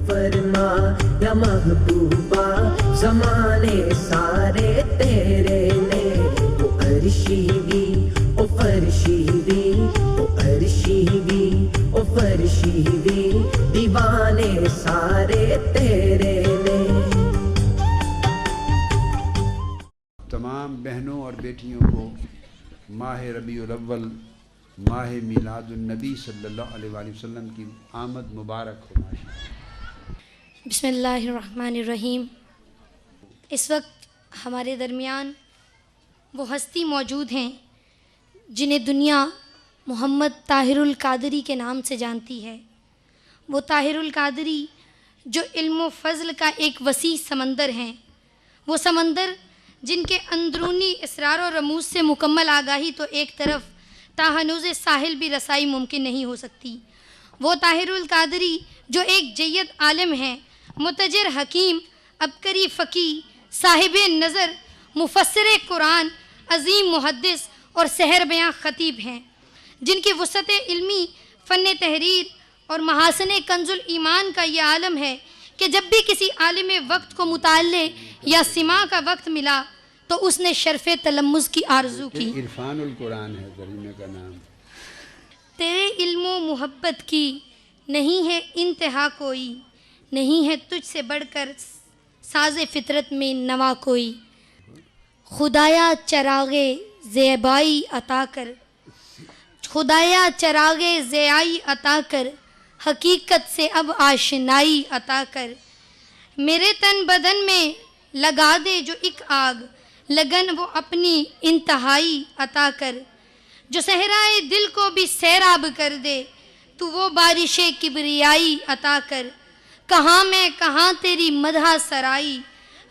فرما یا محبوبہ زمانے سارے تیرے نے، او عرشی بھی او فرشی بھی، او عرشی بھی او فرشی بھی، دیوانے سارے تیرے نے۔ تمام بہنوں اور بیٹیوں کو ماہ ربیع الاول، ماہ میلاد النبی صلی اللہ علیہ وآلہ وسلم کی آمد مبارک ہو۔ بسم اللہ الرحمن الرحیم۔ اس وقت ہمارے درمیان وہ ہستی موجود ہیں جنہیں دنیا محمد طاہر القادری کے نام سے جانتی ہے۔ وہ طاہر القادری جو علم و فضل کا ایک وسیع سمندر ہیں، وہ سمندر جن کے اندرونی اسرار و رموز سے مکمل آگاہی تو ایک طرف، تاہنوز ساحل بھی رسائی ممکن نہیں ہو سکتی۔ وہ طاہر القادری جو ایک جید عالم ہیں، متجر حکیم، عبقری فقیہ، صاحب نظر، مفسر قرآن، عظیم محدث اور سحر بیاں خطیب ہیں، جن کی وسعت علمی، فن تحریر اور محاسن کنز الایمان کا یہ عالم ہے کہ جب بھی کسی عالم وقت کو مطالعے یا سماع کا وقت ملا تو اس نے شرف تلمذ کی آرزو کی۔ عرفان القرآن ہے ترجمے کا نام۔ تیرے علم و محبت کی نہیں ہے انتہا کوئی، نہیں ہے تجھ سے بڑھ کر ساز فطرت میں نوا کوئی۔ خدایا چراغ زیبائی عطا کر، خدایا چراغ زیائی عطا کر، حقیقت سے اب آشنائی عطا کر۔ میرے تن بدن میں لگا دے جو ایک آگ، لگن وہ اپنی انتہائی عطا کر۔ جو صحرائے دل کو بھی سیراب کر دے، تو وہ بارش کبریائی عطا کر۔ کہاں میں کہاں تیری مدح سرائی،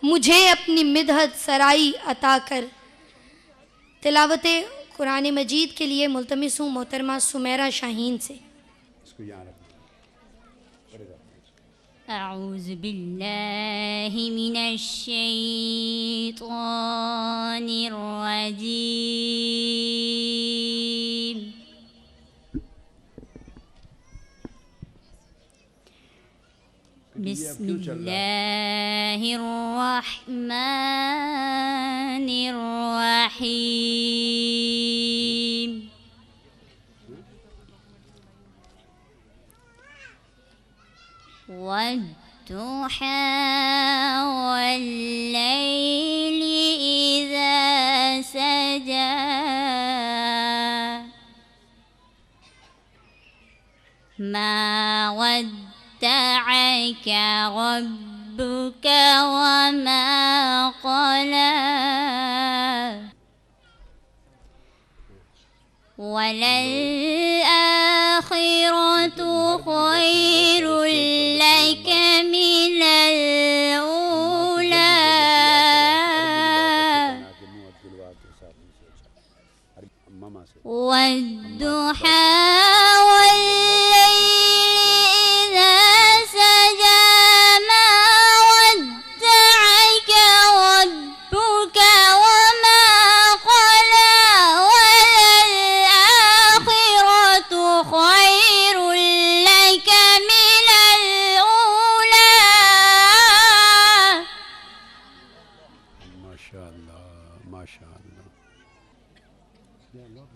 مجھے اپنی مدحت سرائی عطا کر۔ تلاوت قرآن مجید کے لیے ملتمس ہوں محترمہ سمیرہ شاہین سے۔ اعوذ باللہ من الشیطان الرجیم۔ بسم اللہ الرحمن الرحیم۔ والضحى والليل إذا سجى ما ودعك ربك وما قلى وللآخرة خير لك من الأولى والضحى والليل إذا سجى ما ودعك ربك وما قلى وللآخرة خير لك من الأولى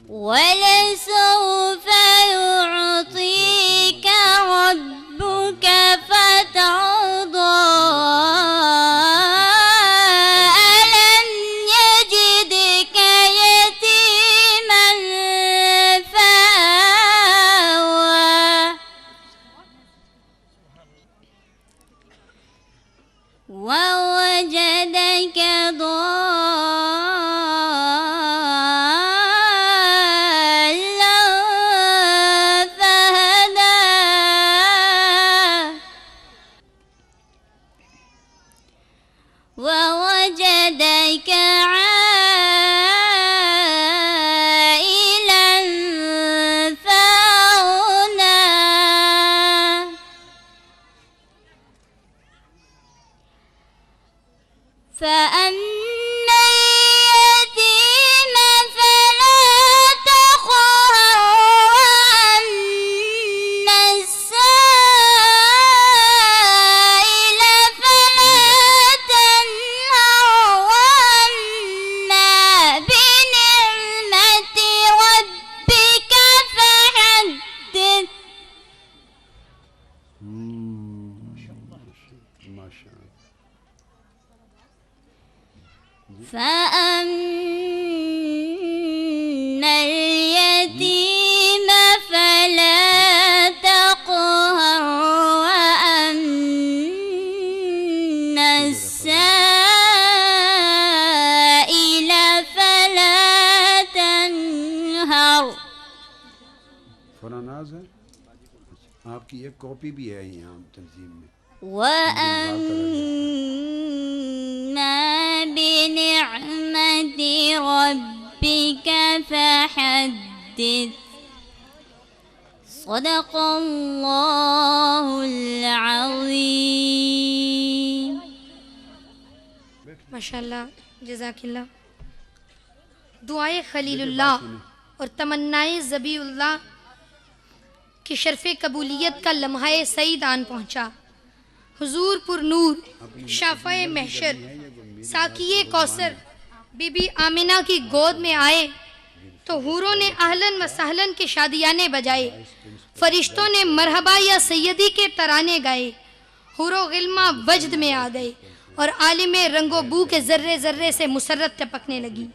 ولسوف يعطيك ربك فترضى ألم يجدك يتيما فآوى ووجدك ضالا فهدى ووجدك عائلا فأغنى فأما اليتيم فلا تقهر وأما السائل ماشاء اللہ. فأما اليتيم فلا تقهر وأما السائل فلا تنهر. فراناز ہے آپ کی ایک کاپی بھی ہے یہاں تنظیم میں. وأما بنعمة ربك فحدث. صدق الله العظيم. ماشاء اللہ، جزاک اللہ. دعائے خلیل اللہ اور تمنائے ذبیح اللہ کی شرف قبولیت کا لمحہ سعید آن پہنچا. حضور پر نور شافع محشر ساقیے کوثر بی بی آمنہ کی گود میں آئے تو حوروں نے اہلاً و سہلاً کے شادیانے بجائے، فرشتوں نے مرحبا یا سیدی کے ترانے گائے. حور و غلمہ وجد میں آ گئے اور عالم رنگ و بو کے ذرے ذرے سے مسرت ٹپکنے لگی.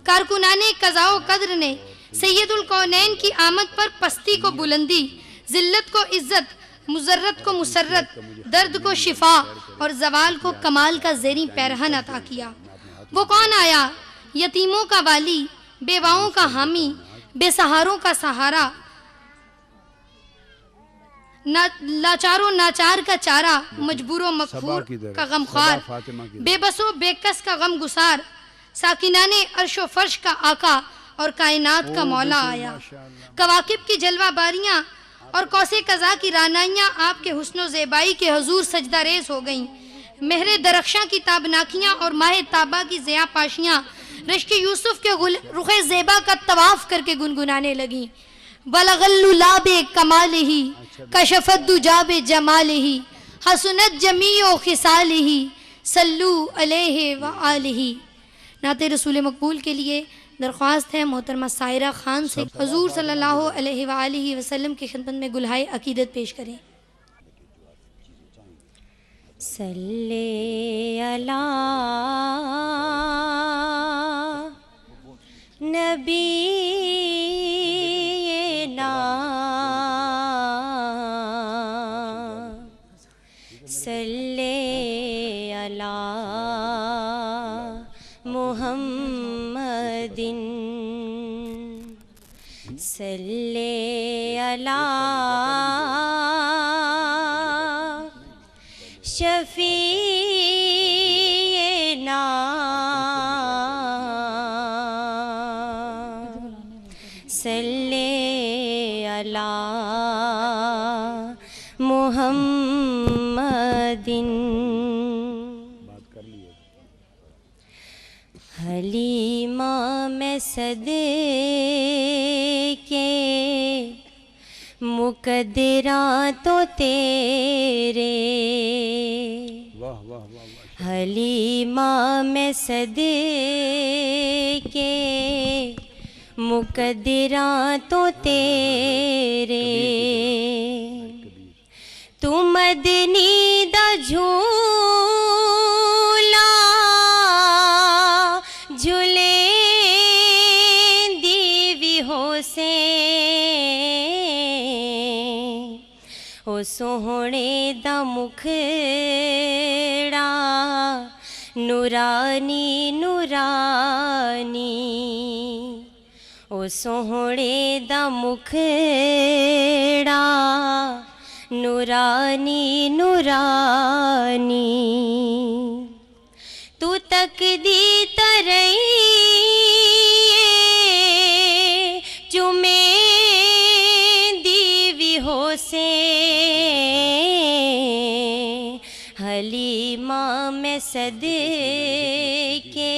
کارکنان قضاء و قدر نے سید الکونین کی آمد پر پستی کو بلندی، ذلت کو عزت، مضرت کو مسرت، درد کو شفا اور زوال کو کمال کا زیریں پیرہن عطا کیا. وہ کون آیا؟ یتیموں کا والی، بیواؤں کا حامی، بے سہاروں کا سہارا، لاچار و ناچار کا چارہ، مجبور و مقہور کا غمخوار، بے بس و بے کس کا غم گسار، ساکنان عرش و فرش کا آقا اور کائنات کا مولا آیا. کواکب کی جلوہ باریاں اور کوس قضا کی رانائیاں آپ کے حسن و زیبائی کے حضور سجدہ ریز ہو گئیں. مہر درخشاں کی تابناکیاں اور ماہ تابہ کی ضیاء پاشیاں رشک یوسف کے رخ زیبا کا طواف کر کے گنگنانے لگیں. بلغ اللُّلَابِ کمالہ کشفت دجاب جمالہ حسنت جمیع خصالہ صلو علیہ وآلہ. نعت رسول مقبول کے لیے درخواست ہے محترمہ سائرہ خان سے حضور صلی اللہ علیہ وآلہ وسلم کی خدمت میں گلہائے عقیدت پیش کریں. صلی علی نبینا صلی علی محمد صلی علی شفیعنا صلی علی محمد. حلیمہ میں صدقے مقدراں تو تیرے، حلیمہ میں صدقے مقدراں تو تیرے، تو مدنی دا جھولا جھولے دیوی حسین، او سوہنے دا مکھڑا نورانی نورانی، او سوہنے دا مکھڑا نورانی نورانی، تو تک دی ترئی چمیں دیوی حسین، حلیمہ میں صدقے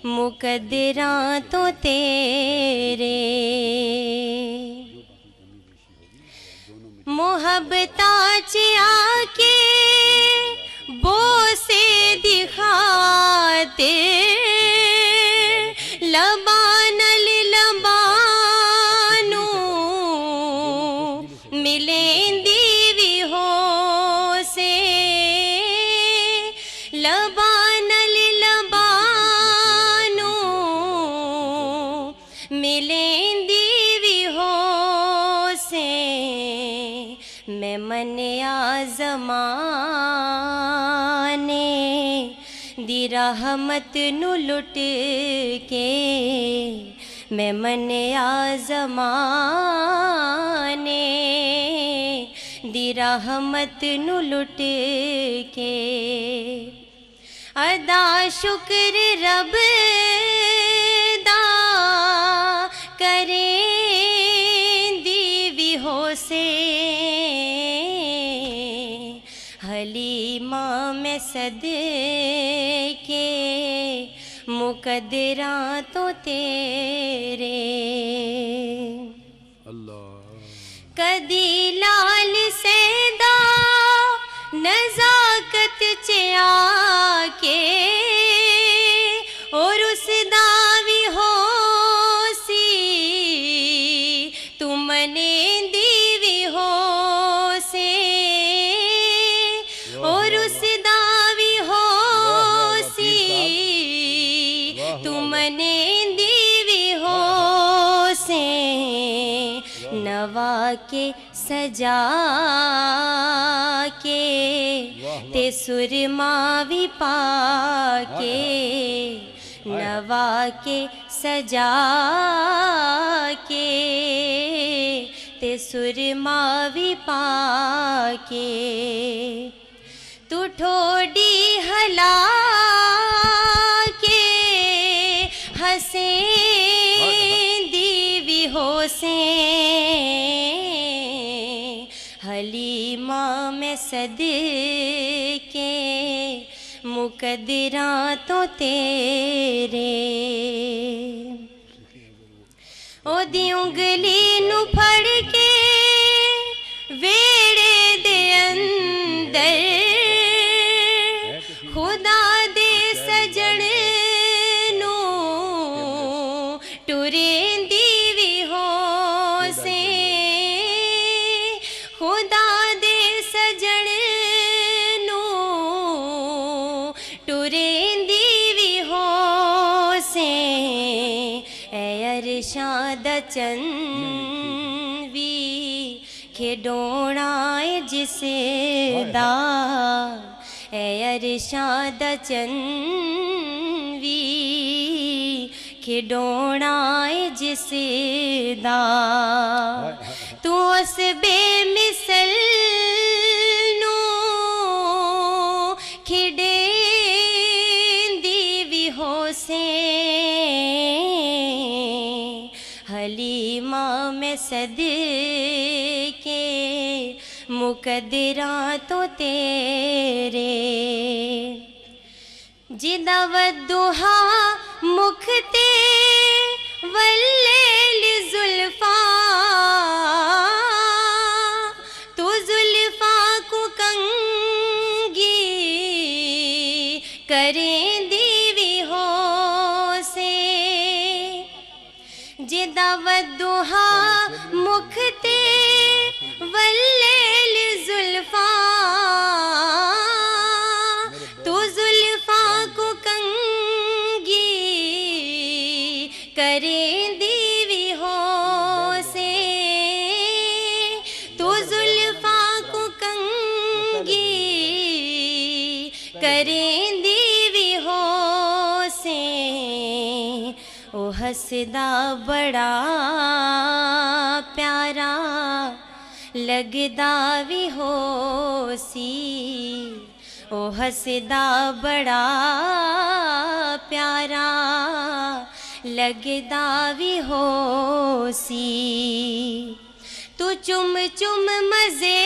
مقدراں تو تیرے، محبتاں چیا کے بوسے دکھاتے، لبان لبانو ملیں دیوی حسین، زمانے دی رحمت نو لٹ کے میں منیا زمانے دی رحمت نو لٹ کے ادا شکر رب دا کریں دی بھی ہو سے حلیمہ میں صدقے مقدراں تو تیرے اللہ کدی لال سیدا نزاکت چیا کے اور اس دا بھی ہو سی تم نے دی بھی ہو سے اور اس دا بھی ہو سی تم نے دی بھی ہو سے نوا کے سجا کے تے سرما بھی پا کے نوا کے سجا کے تے سرما بھی پا کے تو ٹھوڑی ہلا کے حسین دی بھی ہو سے حلیمہ میں صدقے مقدراں تو تیرے او دی انگلی نو پھڑ کے ویڑے دے اندر خدا دے سجن نو ٹریں دی بھی ہو سے خدا دے سجن نو ٹریں دی بھی ہو سے اے ارشاد چن وی کھڈونا اے جس دا اے ارشاد چن وی کھڈونا اے جس دا تو اس بے مثل نو کھڈیں دی بھی ہو سے حلیمہ میں صدقے مقدراں تو تیرے جدا ودہا مکھتے واللیل زلفاں تو زلفاں کو کنگی کریں دی بھی ہو سے جدا ودہا مکھتے واللیل زلفاں تو زلفاں کو کنگی کریں دی بھی ہو سے تو زلفاں کو کنگی کریں دی بھی ہو سے او ہسدا بڑا پیارا لگدا بھی ہو سی او ہسدا بڑا پیارا لگدا بھی ہو سی تو چم چم مزے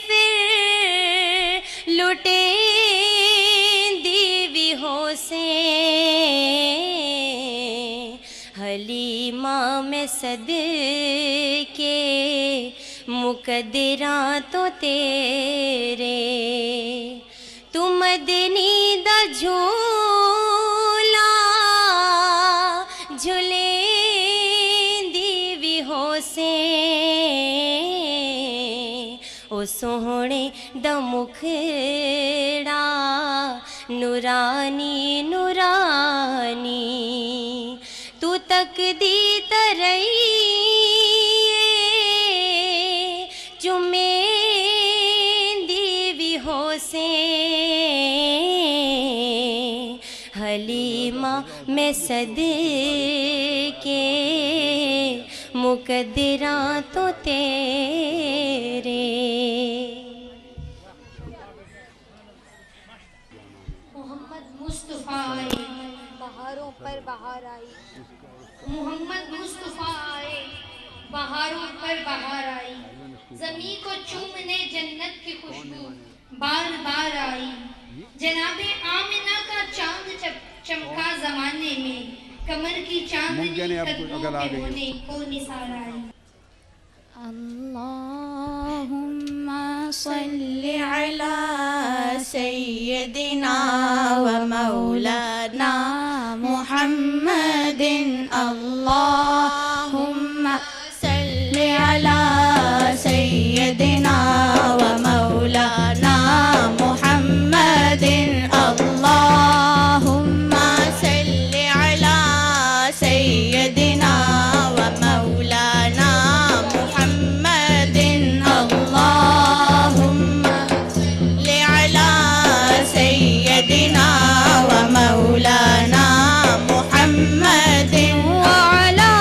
پھر لٹیں دی بھی ہو سے حلیمہ میں صدقے مقدراں تو تیرے تو مدنی دا جھولا جھلیں دی بھی ہو سے او سوہنے دا مکھڑا نورانی نورانی تو تک دی ترئی چمیں حلیمہ میں صدقے مقدراں تو تیرے. محمد مصطفیٰ آئے بہاروں پر بہار آئی. محمد مصطفیٰ آئے بہاروں پر بہار آئی. زمین کو چومنے جنت کی خوشبو بار بار آئی. جناب آمنہ کا چاند چمکا زمانے میں. کمر کی چاندنی قدموں پہ ہونے کو نثار آئی. اللهم صل على سيدنا ومولانا محمد. اللهم صل على سيدنا ومولانا محمد. اللهم صل على سيدنا ومولانا محمد. اللهم صل على سيدنا ومولانا محمد وعلى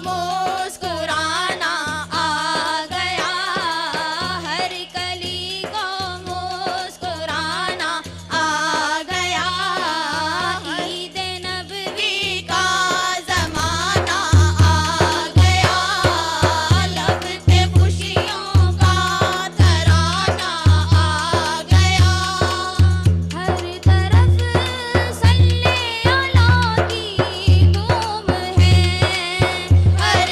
مسکرانا آ گیا، ہر کلی کو مسکرانا آ گیا، عید نبوی کا زمانہ آ گیا، لب پہ خوشیوں کا ترانہ آ گیا، ہر طرف صلی اللہ کی دھوم ہے، ہر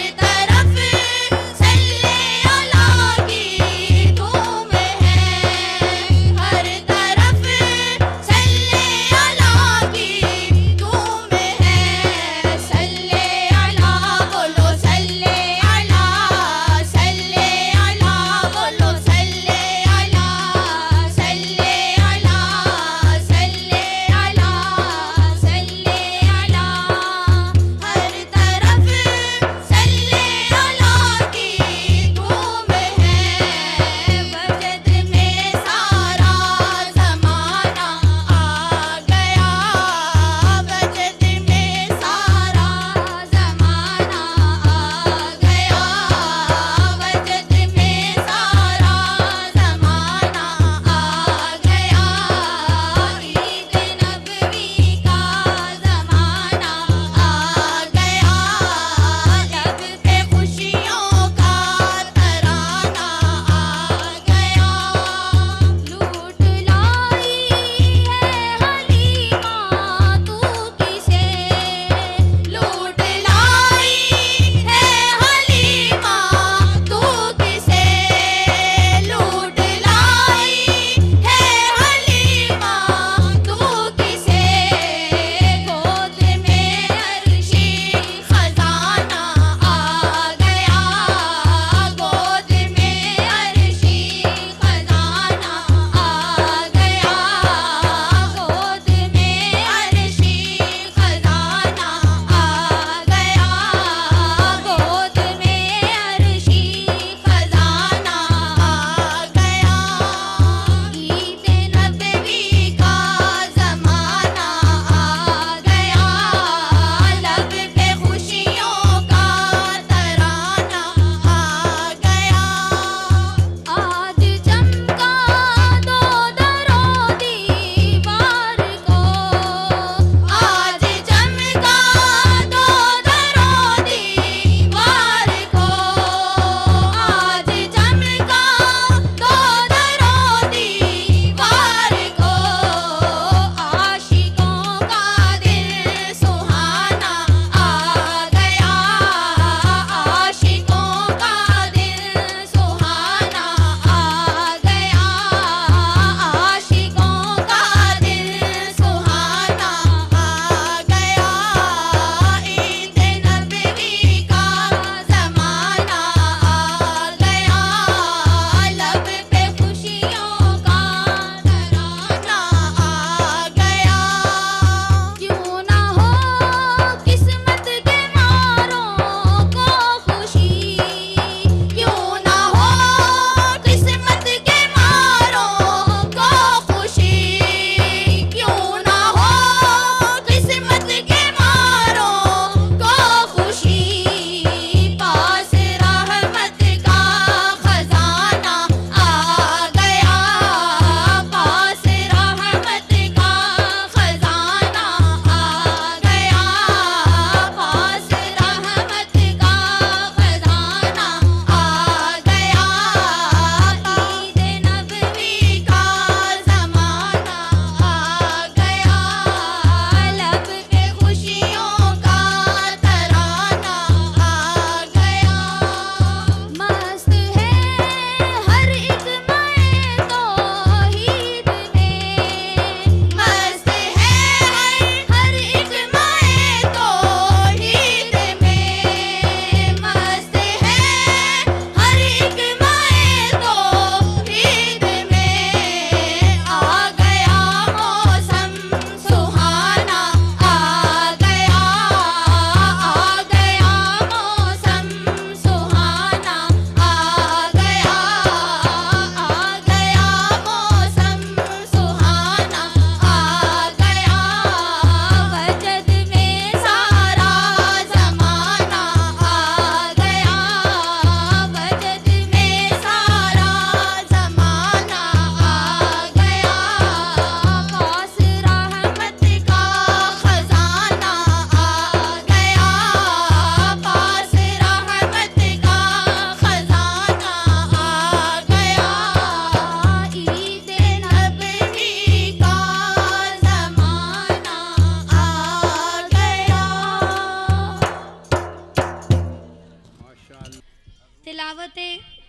تلاوت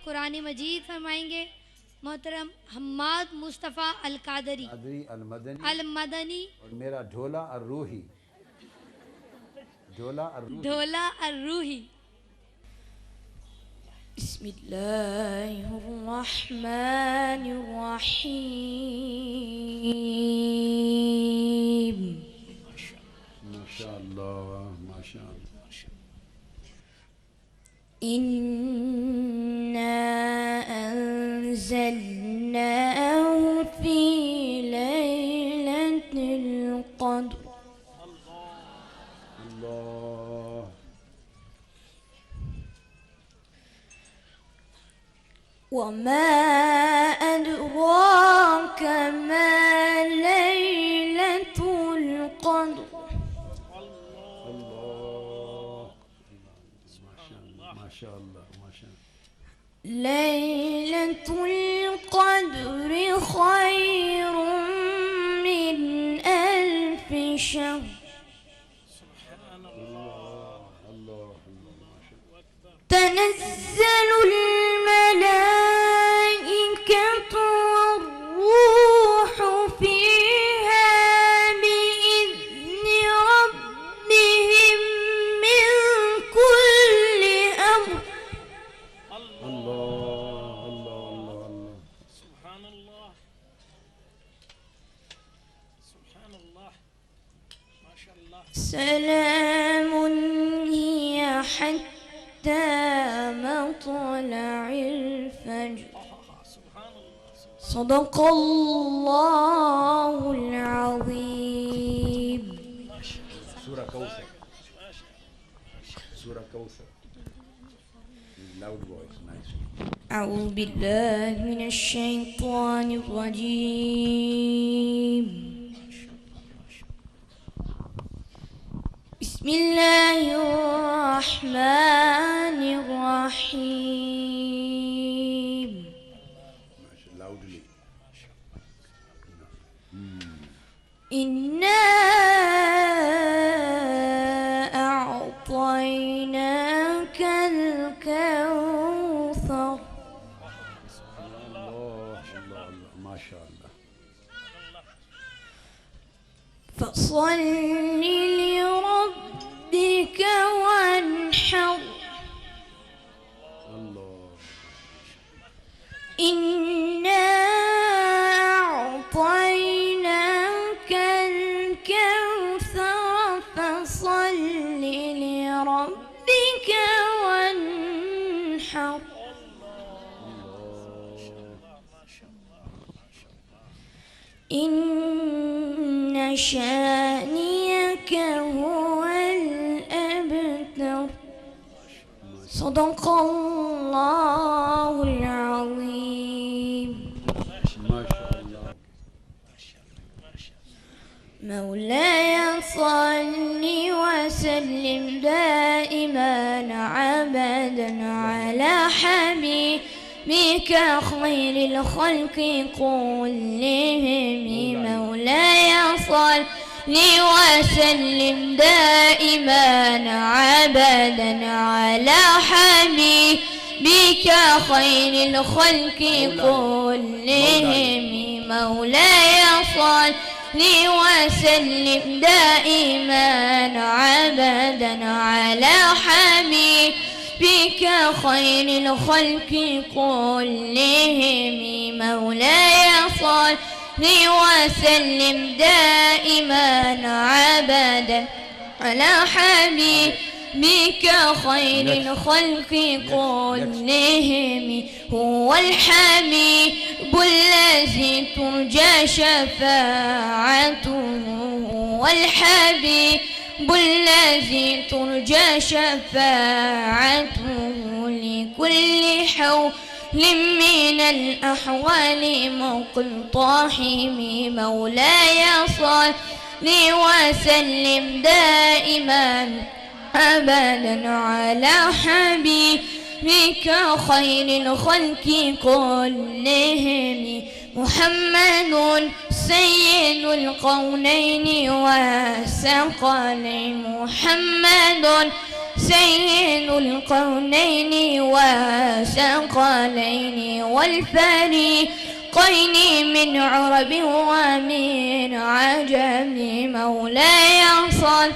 قرآن مجید فرمائیں گے محترم حماد مصطفیٰ القادری قادری المدنی المدنی، اور میرا ڈھولا الروحی. ڈھولا الروحی. ڈھولا الروحی. بسم الله الرحمن الرحيم. ماشاء اللہ ماشاء اللہ. إنا أنزلناه في ليلة القدر. اللہ. وما أدراك ما ليلة القدر. اللہ. ماشاء اللہ ماشاء اللہ. ليلة القدر خير من 1000 شهر. تنزل الملائكة والروح فيها بإذن ربهم من كل أمر. اللہ اللہ اللہ. سبحان الله سبحان الله ما شاء الله. سلام هي حتى مطلع الفجر. صدق الله العظيم. سورہ کوثر. سورہ کوثر. Loud voice, nice. أعوذ بالله من الشيطان الرجيم. بسم الله الرحمن الرحيم. Loudly. إنا أعطيناك الكوثر. اللہ اللہ اللہ. ماشاء اللہ. فصل لربك وانحر. اللہ. إنا أعطيناك الكوثر فصل لربك وانحر. إن شانئك هو الأبتر. صدق الله العظيم. ماشاء اللہ. مولاي صل وسلم دائما ابدا على حبيبك خير الخلق كلهم. مولاي صل وسلم دائما ابدا على حبيبك خير الخلق كلهم. مولاي صل وسلم دائما ابدا على حبيبك خير الخلق كلهم. مولاي صل وسلم دائما ابدا على حبيبك خير الخلق كلهم. هو الحبيب الذي ترجى شفاعته. هو الحبيب الذي ترجى شفاعته لكل حول من الأحوال مقتحم. مولاي صل وسلم دائما أبدا على حبيبك خير الخلق كلهم. محمد سيد القولين والثقلين. محمد سيد الكونين والثقلين والفريقين من عرب ومن عجم مولاي صل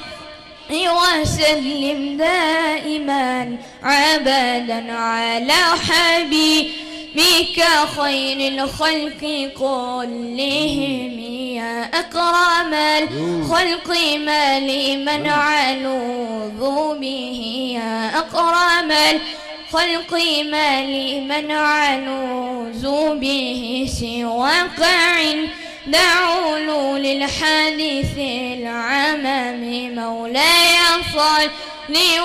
وسلم دائما عبدا على حبيبك خير الخلق كلهم يا أكرم الخلق ما لمن علوذ به يا أكرم الخلق ما لمن علوذ به سواك عند علول الحديث العمم مولاي صل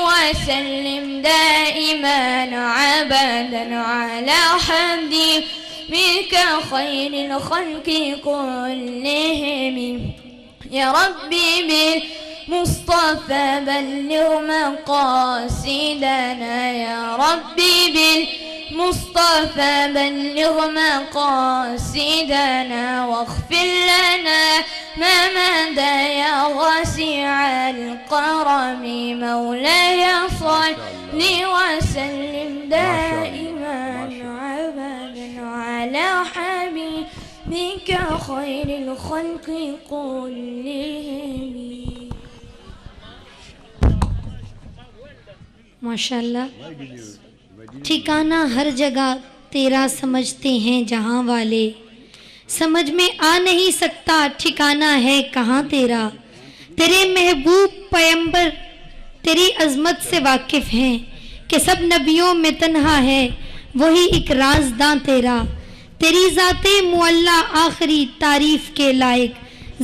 وسلم دائما عبدا على حبيبك خير الخلق كلهم يا ربي بالمصطفى بلغ مقاصدنا يا ربي بالمصطفى بلغ مقاصدنا واغفر لنا ما مدى يا واسع الكرم مولاي صل وسلم دائما عبدا على حبيبك خير الخلق كلهم. ماشاءاللہ. ٹھکانہ ہر جگہ تیرا سمجھتے ہیں جہاں والے، سمجھ میں آ نہیں سکتا ٹھکانہ ہے کہاں تیرا. تیرے محبوب پیمبر تیری عظمت سے واقف ہیں کہ سب نبیوں میں تنہا ہے وہی ایک رازداں تیرا. تیری ذات معلیٰ آخری تعریف کے لائق،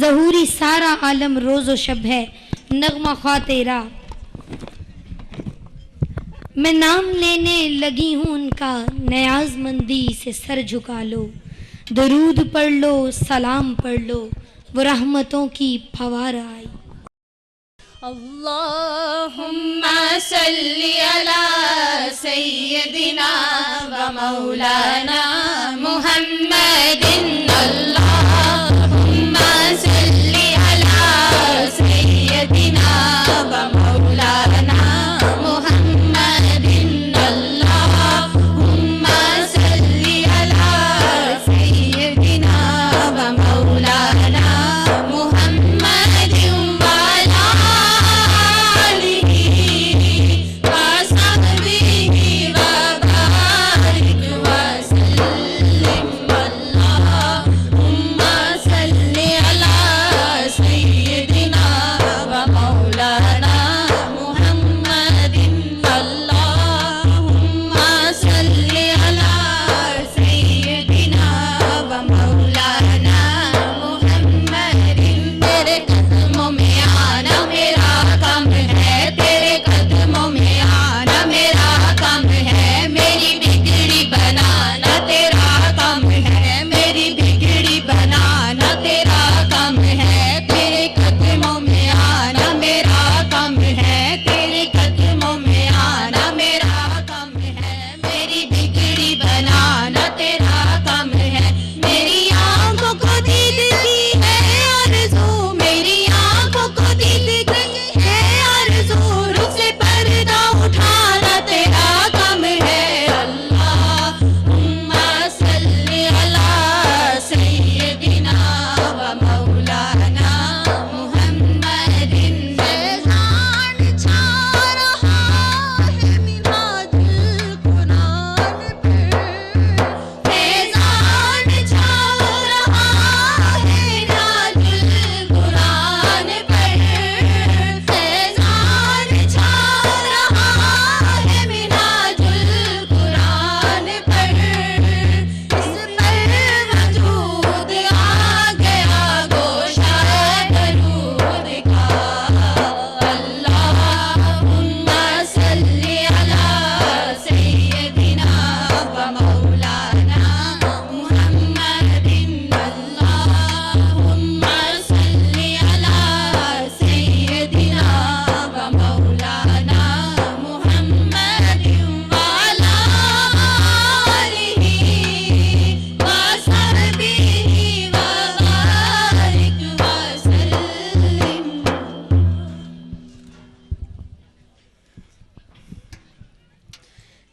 ظہوری سارا عالم روز و شب ہے نغمہ خواہ تیرا. میں نام لینے لگی ہوں ان کا، نیاز مندی سے سر جھکا لو، درود پڑھ لو سلام پڑھ لو، وہ رحمتوں کی پھوار آئی. اللهم صل على سيدنا ومولانا محمد. اللهم صل على سيدنا ومولانا محمد. اللهم صل على سيدنا ومولانا محمد وعلى آله وصحبه وبارك وسلم. اللهم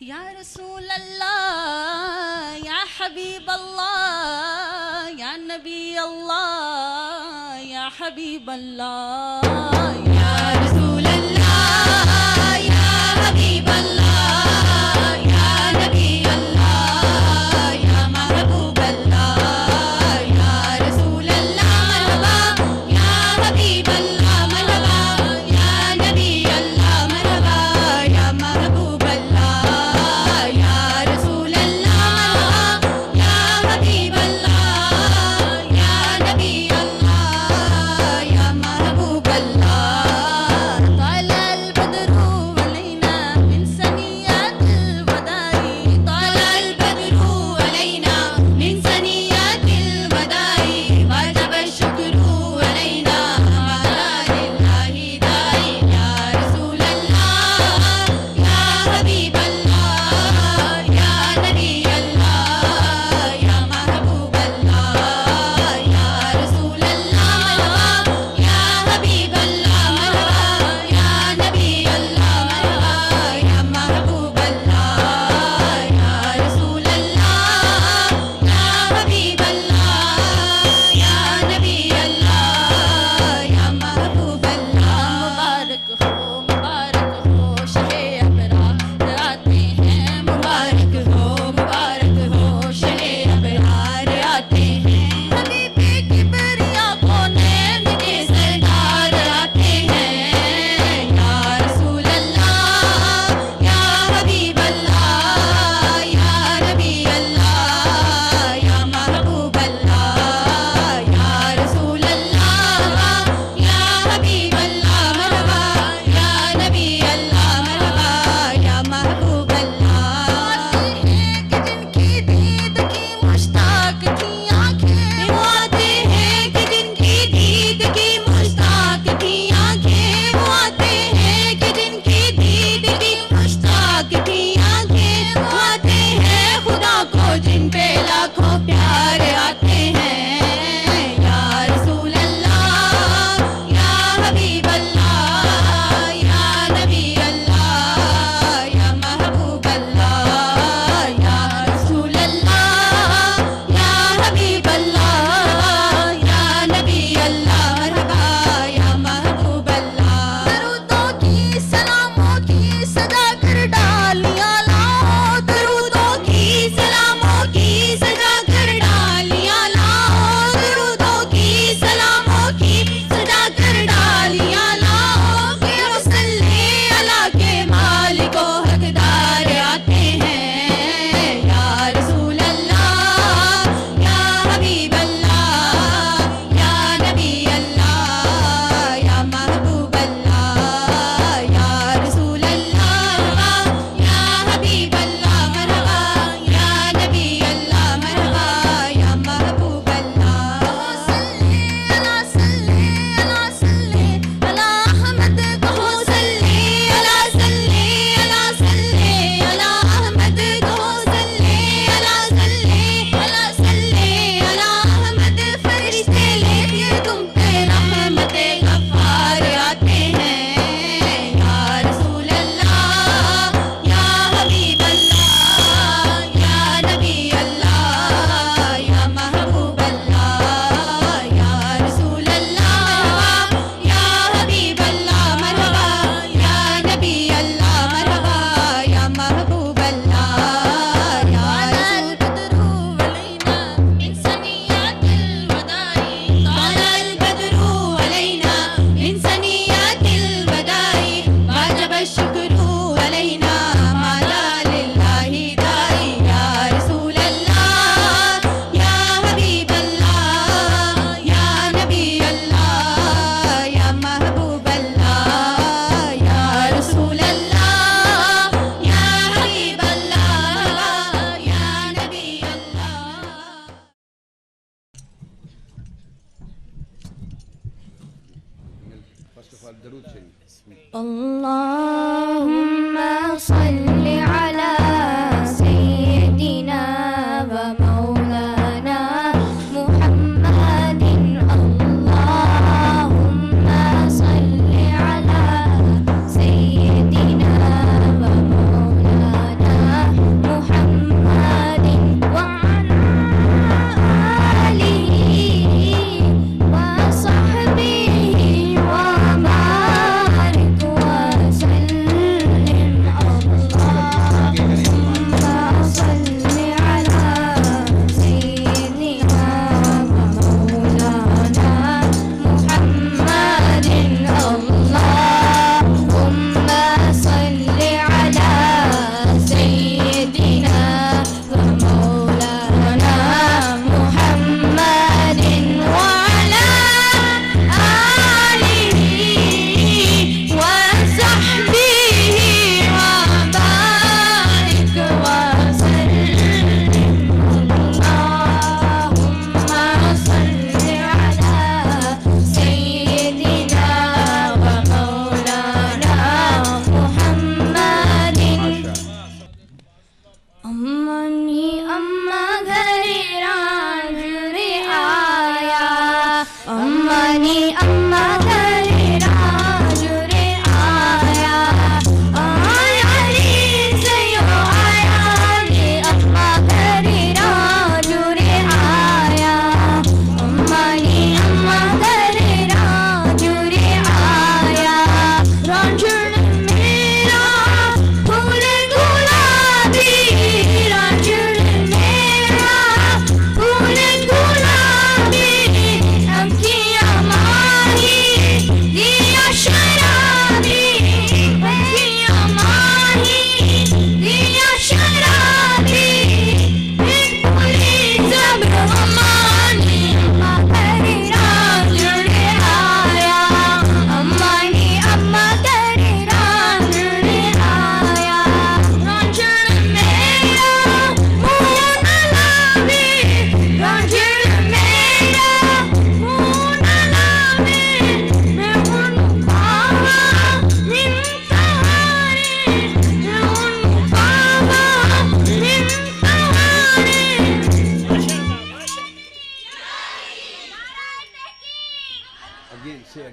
یا رسول اللہ یا حبیب اللہ یا نبی اللہ یا حبیب اللہ یا رسول اللہ یا حبیب اللہ یا نبی اللہ یا محبوب اللہ یا رسول اللہ مرحبا یا حبیب اللہ مرحبا یا نبی اللہ مرحبا یا محبوب اللہ یا رسول اللہ مرحبا یا حبیب اللہ یا نبی اللہ یا محبوب اللہ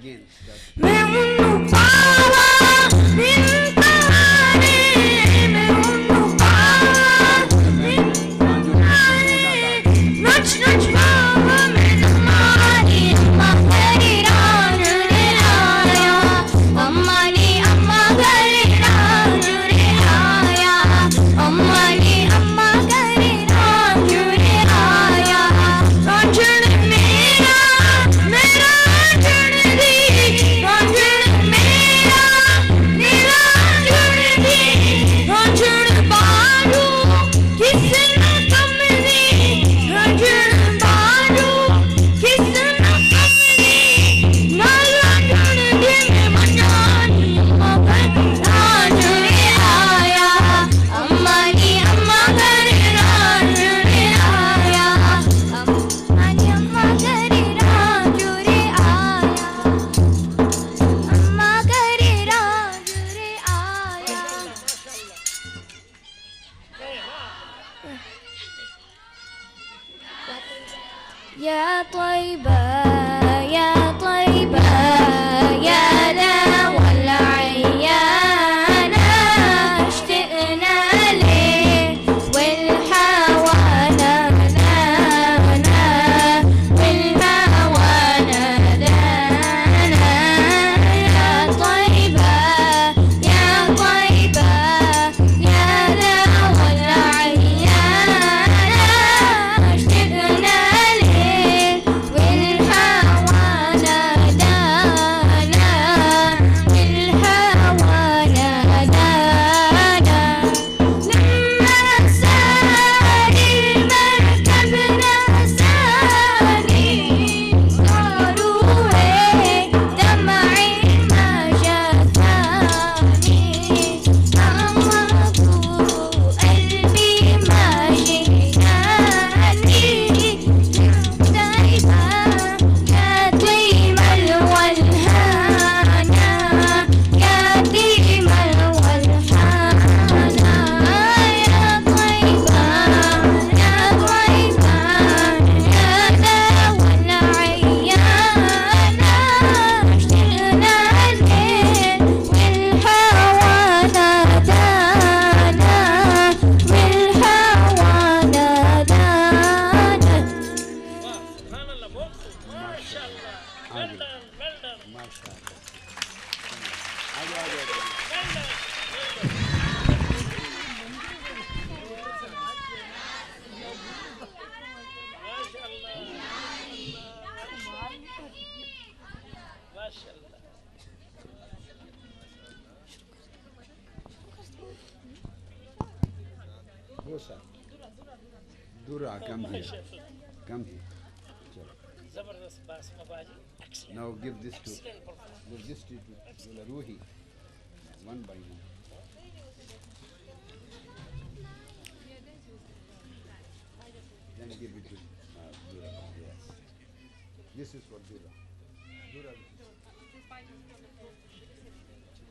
again. میں انہوں پاوا انتہانے میں انہوں پاوا انتہانے نچ نچ پاوا میں ہماری اماں گھر راج رے آیا ہماری اماں گھر راج رے آیا ہماری اماں گھر راج رے آیا رانجھڑ میرا میرا رانجھڑ دی رانجھڑ میرا میرا رانجھڑ دی رانجھڑ بارو کس نہ کم دی رانجھڑ بارو کس نہ کم دی نہ رانجھڑ دی میں منانی اماں گھر راج رے آیا ہماری اماں گھر راج رے آیا ہماری اماں گھر راج رے آیا اماں گھر راج رے آیا يا طيبة يا طيبة يا لو العيان اشتقنا لك والهوى نادانا والهوى نادانا يا طيبة يا طيبة يا لو العيان اشتقنا لك والهوى نادانا والهوى نادانا لما ساري المركب نساني صاروا هيك دمعي ما شافاني أمرت قلبي ما جئتاني دايما يا ديم الولهانا يا ديم الولهانا يا طيبة يا طيبة يا دوا العيانا اشتقنا لك والهوى نادانا والهوى نادانا سبحان اللہ بہت خوب ماشاء اللہ well done ماشاء اللہ آگے آگے ماشاء اللہ ماشاء اللہ ہو سا دورا کم ہی کم ہی چلو زبردست باس مباجی now give this to Ruhi one by one. Then give it to Dura. Yes. This is for Dura. Dura.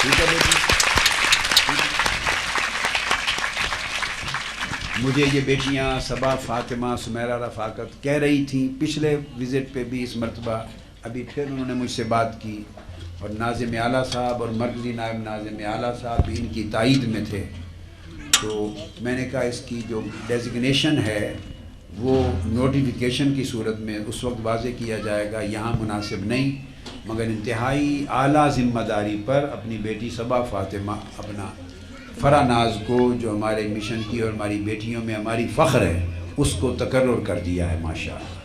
ٹھیک ہے بیٹی. مجھے یہ بیٹیاں صبا، فاطمہ، سمیرہ، رفاقت کہہ رہی تھیں پچھلے وزٹ پہ بھی، اس مرتبہ ابھی پھر انہوں نے مجھ سے بات کی، اور ناظم اعلیٰ صاحب اور مرکزی نائب ناظم اعلیٰ صاحب بھی ان کی تائید میں تھے. تو میں نے کہا اس کی جو ڈیزگنیشن ہے وہ نوٹیفیکیشن کی صورت میں اس وقت واضح کیا جائے گا، یہاں مناسب نہیں، مگر انتہائی اعلیٰ ذمہ داری پر اپنی بیٹی صبا فاطمہ اپنا فرا ناز کو، جو ہمارے مشن کی اور ہماری بیٹیوں میں ہماری فخر ہے، اس کو تقرر کر دیا ہے. ماشاءاللہ،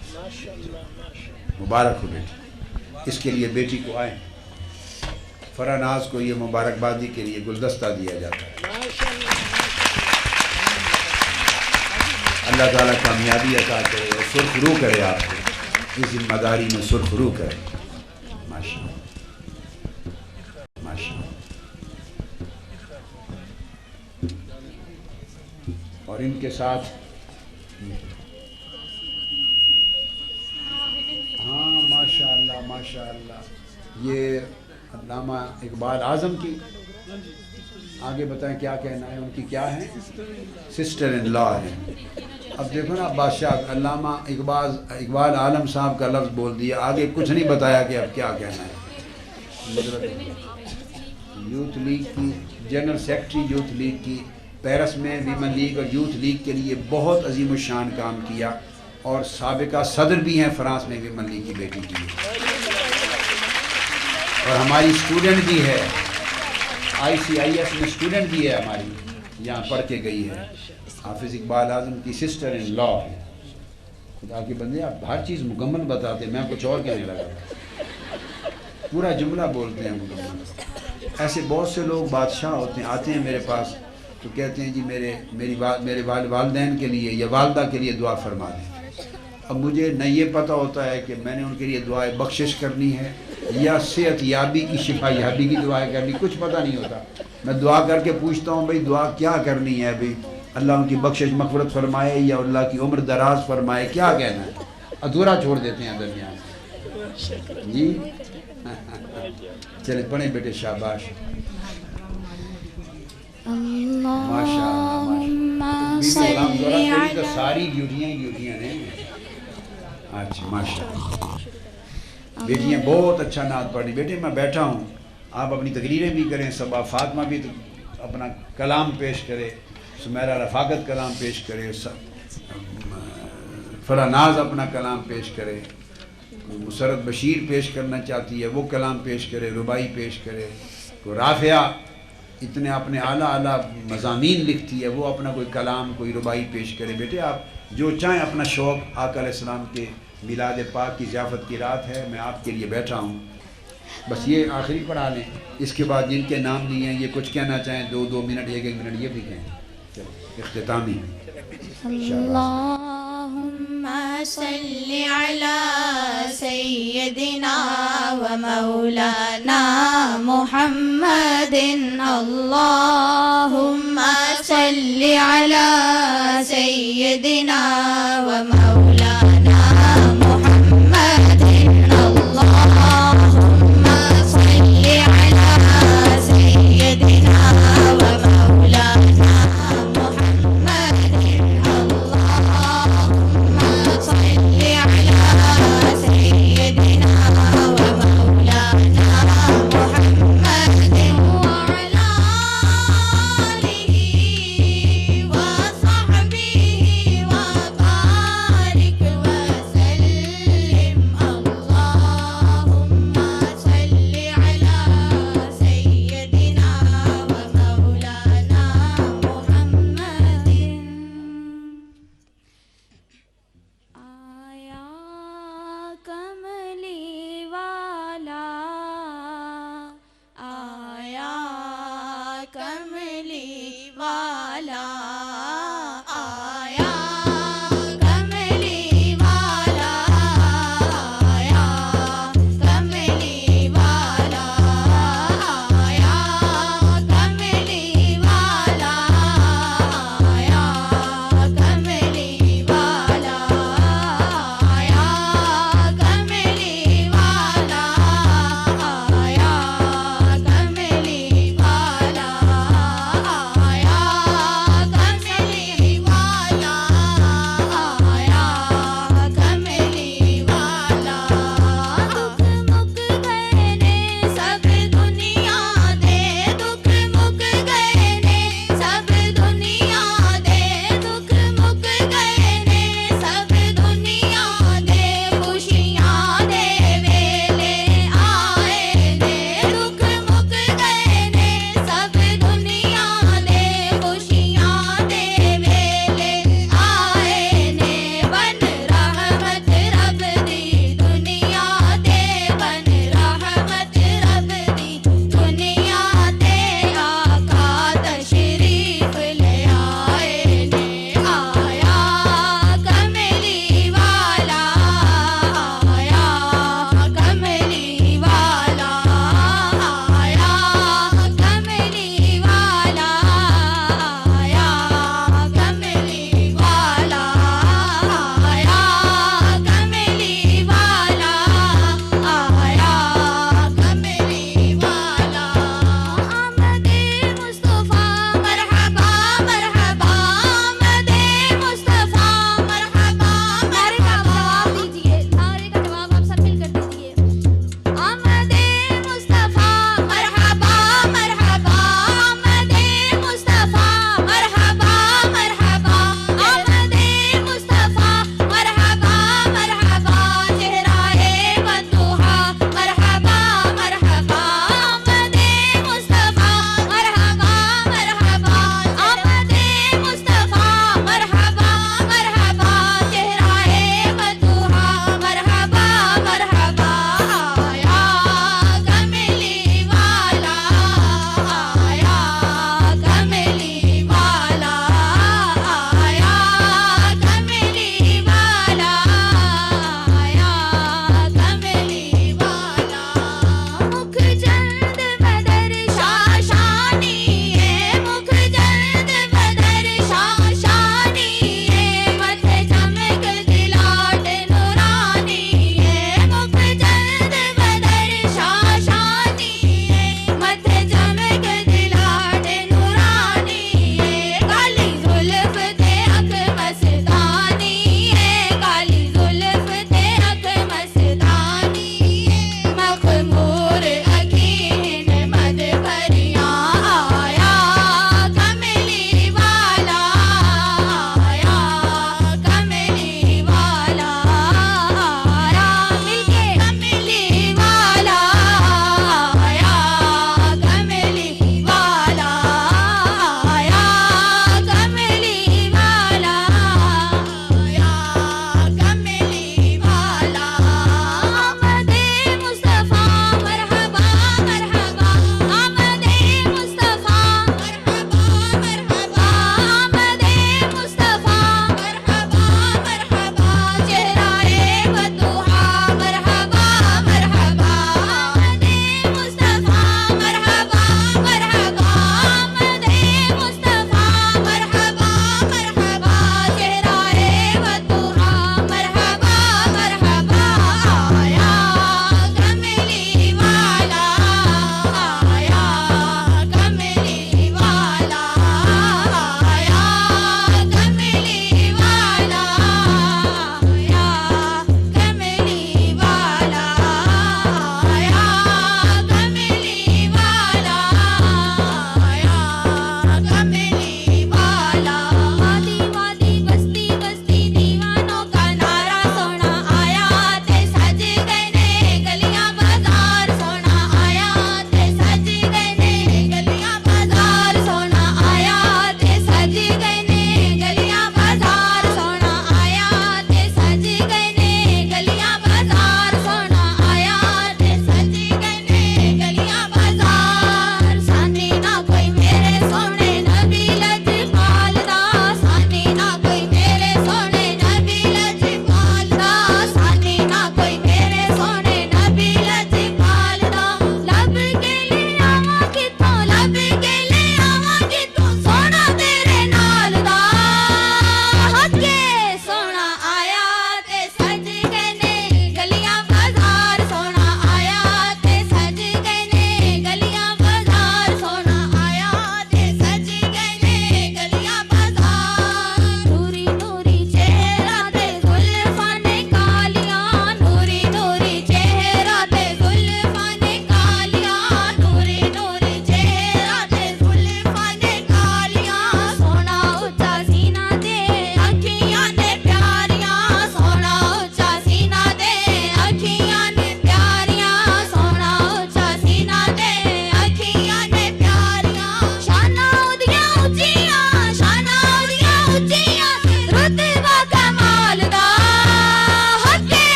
مبارک ہو بیٹی. اس کے لیے بیٹی کو آئیں، فرا ناز کو یہ مبارکبادی کے لیے گلدستہ دیا جاتا ہے. اللہ تعالیٰ کامیابی عطا کرے اور سرخرو کرے آپ کو، اس ذمہ داری میں سرخرو کرے. ماشاءاللہ ماشاءاللہ. اور ان کے ساتھ ہاں ماشاءاللہ ماشاءاللہ، یہ علامہ اقبال اعظم کی آگے بتائیں کیا کہنا ہے، ان کی کیا ہے، سسٹر ان لا ہے. اب دیکھو نا بادشاہ، علامہ اقبال عالم صاحب کا لفظ بول دیا، آگے کچھ نہیں بتایا کہ اب کیا کہنا ہے. یوتھ لیگ کی جنرل سیکرٹری، یوتھ لیگ کی پیرس میں ویمن لیگ اور یوتھ لیگ کے لیے بہت عظیم الشان کام کیا، اور سابقہ صدر بھی ہیں فرانس میں ویمن لیگ کی بیٹی کی، اور ہماری اسٹوڈنٹ بھی ہے، ICIS میں اسٹوڈنٹ بھی ہے ہماری، یہاں پڑھ کے گئی ہے. حافظ اقبال اعظم کی سسٹر ان لا ہے. خدا کے بندے، آپ ہر چیز مکمل بتاتے ہیں، میں کچھ اور کہنے لگا، پورا جملہ بولتے ہیں مکمل. ایسے بہت سے لوگ بادشاہ ہوتے ہیں، آتے ہیں میرے پاس تو کہتے ہیں جی میرے والدین کے لیے یا والدہ کے لیے دعا فرما دیں. اب مجھے نہ یہ پتہ ہوتا ہے کہ میں نے ان کے لیے دعائیں بخشش کرنی ہے یا صحت یابی کی، شفا یابی کی دعائیں کرنی، کچھ پتہ نہیں ہوتا. میں دعا کر کے پوچھتا ہوں بھئی دعا کیا کرنی ہے، بھئی اللہ ان کی بخشش مغفرت فرمائے یا اللہ کی عمر دراز فرمائے، کیا کہنا ہے، ادھورا چھوڑ دیتے ہیں درمیان. جی چلیں پڑھیں بیٹے، شاباش. ماشاءاللہ، ساری ڈیوٹیاں نے. اچھا ماشاءاللہ، بیٹیاں بہت اچھا نعت پڑھ رہی. بیٹے میں بیٹھا ہوں، آپ اپنی تقریریں بھی کریں، صبا فاطمہ بھی اپنا کلام پیش کرے، سمیرہ رفاقت کلام پیش کرے، فرا ناز اپنا کلام پیش کرے، مسرت بشیر پیش کرنا چاہتی ہے وہ کلام پیش کرے، ربائی پیش کرے، کوئی رافعہ اتنے اپنے اعلیٰ مضامین لکھتی ہے وہ اپنا کوئی کلام کوئی ربائی پیش کرے. بیٹے آپ جو چاہیں اپنا شوق، آقا علیہ السلام کے میلاد پاک کی ضیافت کی رات ہے، میں آپ کے لیے بیٹھا ہوں. بس یہ آخری پڑھا لیں، اس کے بعد جن کے نام لیے ہیں یہ کچھ کہنا چاہیں، 2 منٹ 1 منٹ یہ بھی کہیں. چلو اختتامی. اللہم صلی علی سیدنا و مولانا محمد. اللہم صلی علی سیدنا و مولانا محمد. اللہم صلی علی سیدنا و مولانا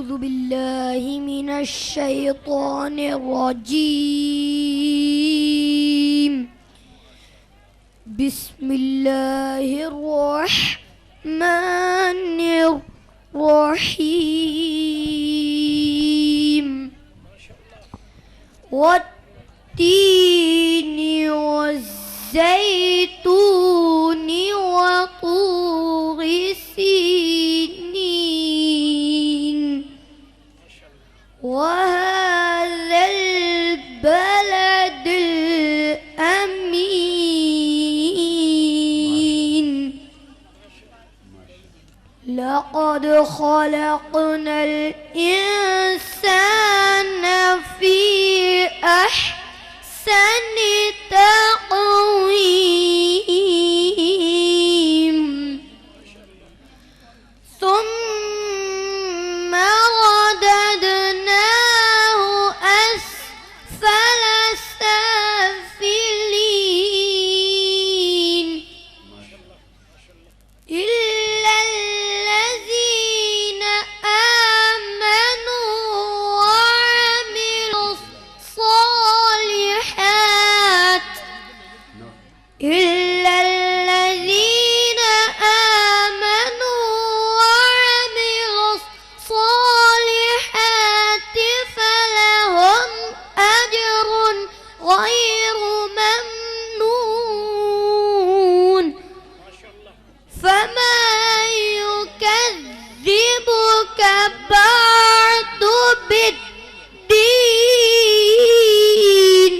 أعوذ بالله من الشيطان الرجيم بسم الله الرحمن الرحيم والتين والزيتون وطور سينين وهذا البلد الأمين لقد خلقنا الإنسان في أحسن تقويم ثم رددناه أسفل سافلين إلا الذين آمنوا وعملوا الصالحات إلا الذين آمنوا وعملوا الصالحات فلهم أجر غير ممنون فما يكذبك بعد بالدين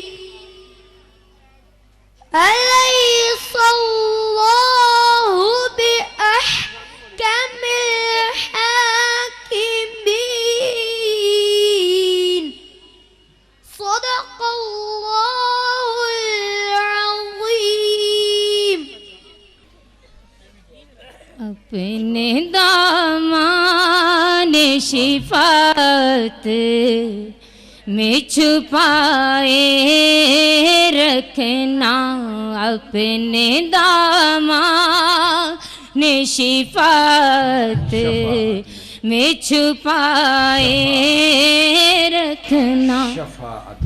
أليس الله بأحكم الحاكمين صدق الله العظيم اپنے دامان شفاعت میں چھپائے رکھنا اپنے دامان شفاعت میں چھپائے رکھنا شفاعت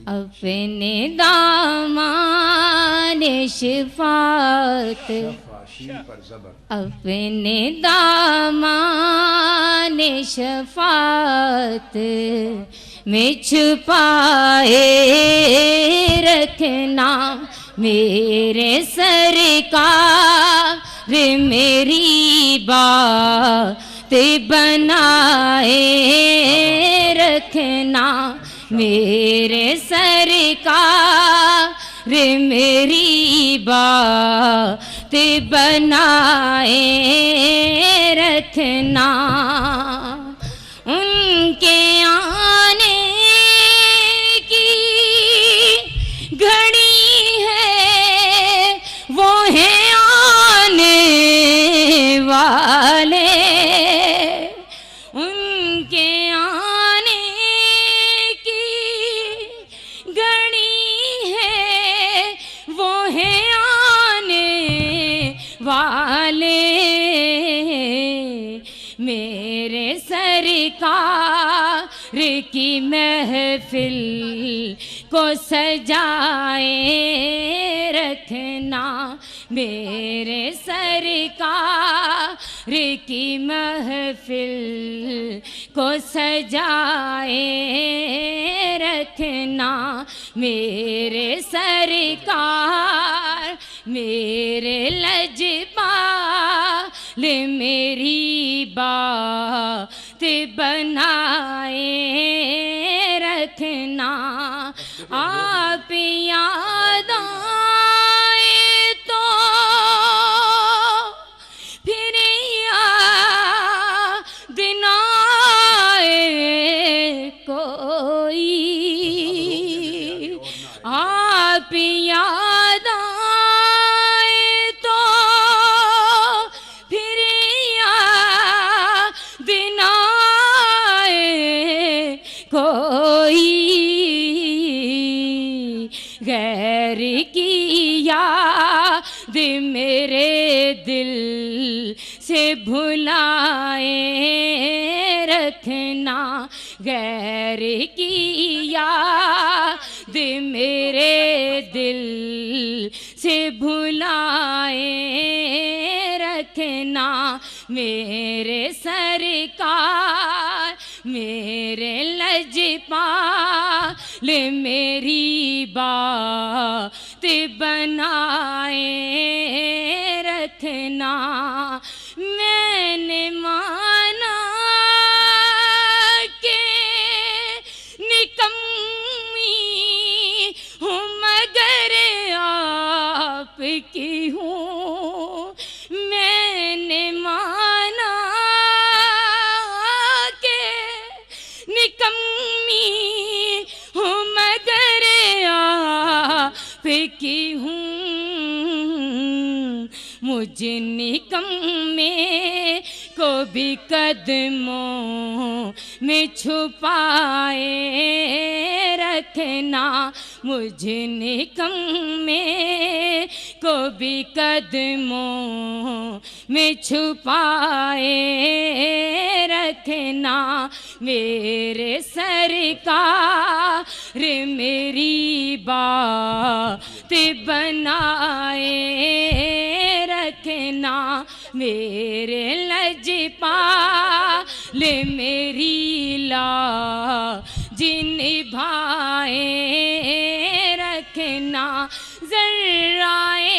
اپنے دامان شفاعت شفا شین پر زبر اپنے دامان شفاعت میں چھپائے رکھنا میرے سرکار میری بات بنائے رکھنا میرے سرکار میری بات بنائے رکھنا ان کے آنے کی گھڑی ہے وہ ہیں آنے والے ان کے آنے کی گھڑی ہے وہ ہیں آنے والے میرے سرکار کی محفل کو سجائے رکھنا میرے سرکار کی محفل کو سجائے رکھنا میرے سرکار میرے لجپال میری بات بنائے رکھنا آپ یاد آئے تو پھر یاد نہ آئے کوئی آپ یاد آئے تو پھر یاد نہ آئے کوئی غیر کی یاد میرے دل سے بھلائے رکھنا غیر کی یاد میرے دل سے بھلائے رکھنا میرے سرکار میرے لجپال میری بات بنائے رکھنا میں نے مانا کہ نکمی ہوں مگر آپ کی ہوں میں نے مانا کہ نکمی ہوں مگر آپ کی ہوں مجھ نکمے کو بھی قدموں میں چھپائے رکھنا مجھ نکمے کو بھی قدموں میں چھپائے رکھنا میرے سرکار میری بات بنائے رکھنا میرے لجپال میری لاج نبھائے رکھنا ذرائے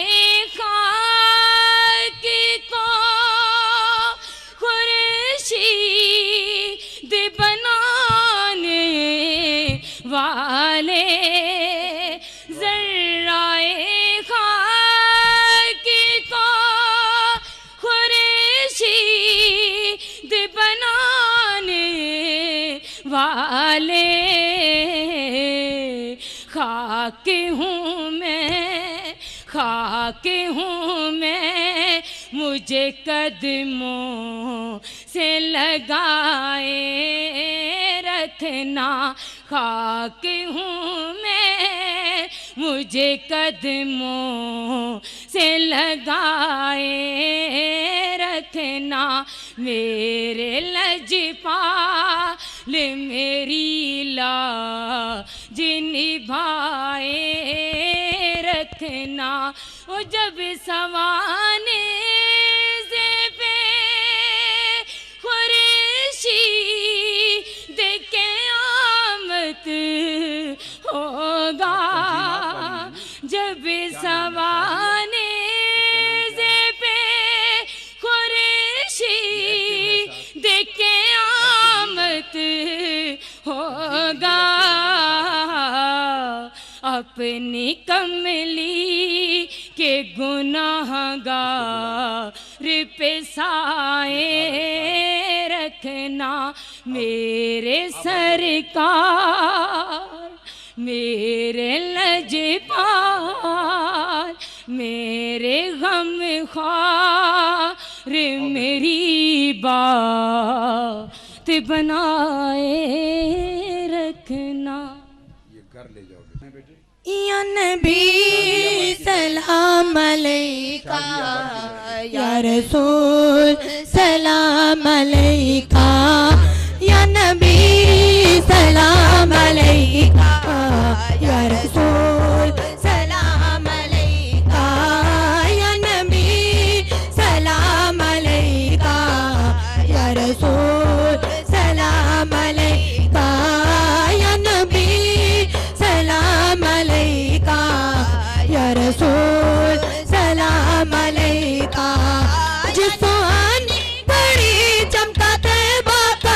خاک کو خورشید بنانے والے ذرائے خاک کو خورشید بنانے والے خاک ہوں میں خاک ہوں میں مجھے قدموں سے لگائے رکھنا خاک ہوں میں مجھے قدموں سے لگائے رکھنا میرے لجپال میری لاج نبھائے رکھنا وہ جب سوانے سے پہ خورشید قیامت ہوگا جب سوانے سے پہ خورشید قیامت ہوگا اپنی کملی کے گناہ گار پہ سائے رکھنا میرے سرکار میرے لجپال میرے غم خوار میری بات بنائے رکھنا یہ کر لے جاؤ بیٹے یا نبی سلام علیکہ یا رسول سلام علیکہ یا نبی سلام علیکہ یا رسول سلام علیکہ یا نبی سلام علیکہ یا رسول سلام علیکہ یا نبی سلام علیکہ یا رسول سلام علیکہ جس آن بڑی چمکا طیبہ کا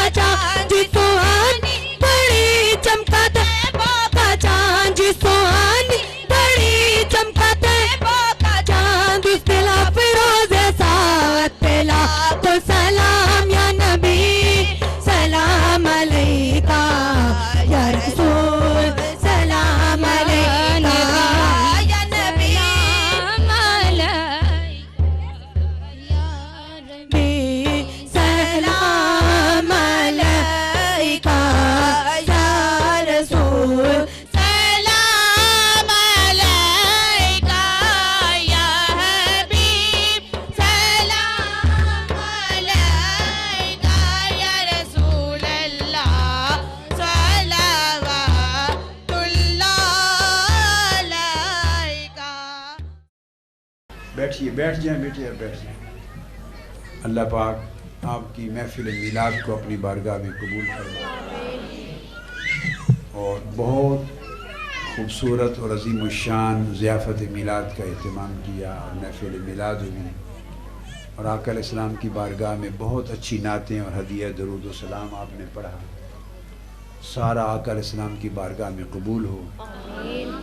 بیٹھیے، بیٹھ جائیں بیٹے، بیٹھ جائیں۔ اللہ پاک آپ کی محفل میلاد کو اپنی بارگاہ میں قبول فرمائے، اور بہت خوبصورت اور عظیم الشان ضیافت میلاد کا اہتمام کیا اور محفل میلاد ہوئی، اور آقا علیہ السلام کی بارگاہ میں بہت اچھی نعتیں اور ہدیہ درود و سلام آپ نے پڑھا۔ سارا آقا علیہ السلام کی بارگاہ میں قبول ہو۔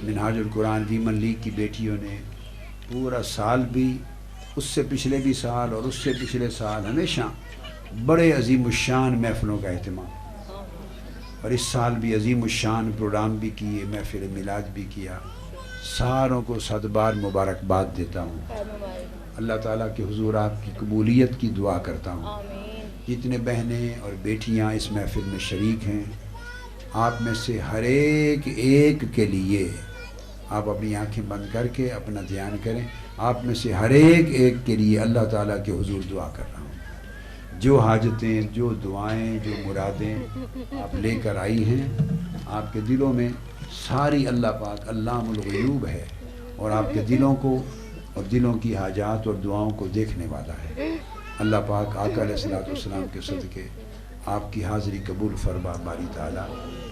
منہاج القرآن ویمن لیگ کی بیٹیوں نے پورا سال بھی، اس سے پچھلے بھی سال اور اس سے پچھلے سال ہمیشہ بڑے عظیم الشان محفلوں کا اہتمام، اور اس سال بھی عظیم الشان پروگرام بھی کیے، محفل میلاد بھی کیا۔ ساروں کو صد بار مبارکباد دیتا ہوں۔ اللہ تعالیٰ کے حضور آپ کی قبولیت کی دعا کرتا ہوں۔ جتنے بہنیں اور بیٹیاں اس محفل میں شریک ہیں، آپ میں سے ہر ایک کے لیے آپ اپنی آنکھیں بند کر کے اپنا دھیان کریں، آپ میں سے ہر ایک کے لیے اللہ تعالیٰ کے حضور دعا کر رہا ہوں۔ جو حاجتیں، جو دعائیں، جو مرادیں آپ لے کر آئی ہیں، آپ کے دلوں میں ساری اللہ پاک علام الغیوب ہے، اور آپ کے دلوں کو اور دلوں کی حاجات اور دعاؤں کو دیکھنے والا ہے۔ اللہ پاک آقا علیہ السلام کے صدقے آپ کی حاضری قبول فرما باری تعالیٰ۔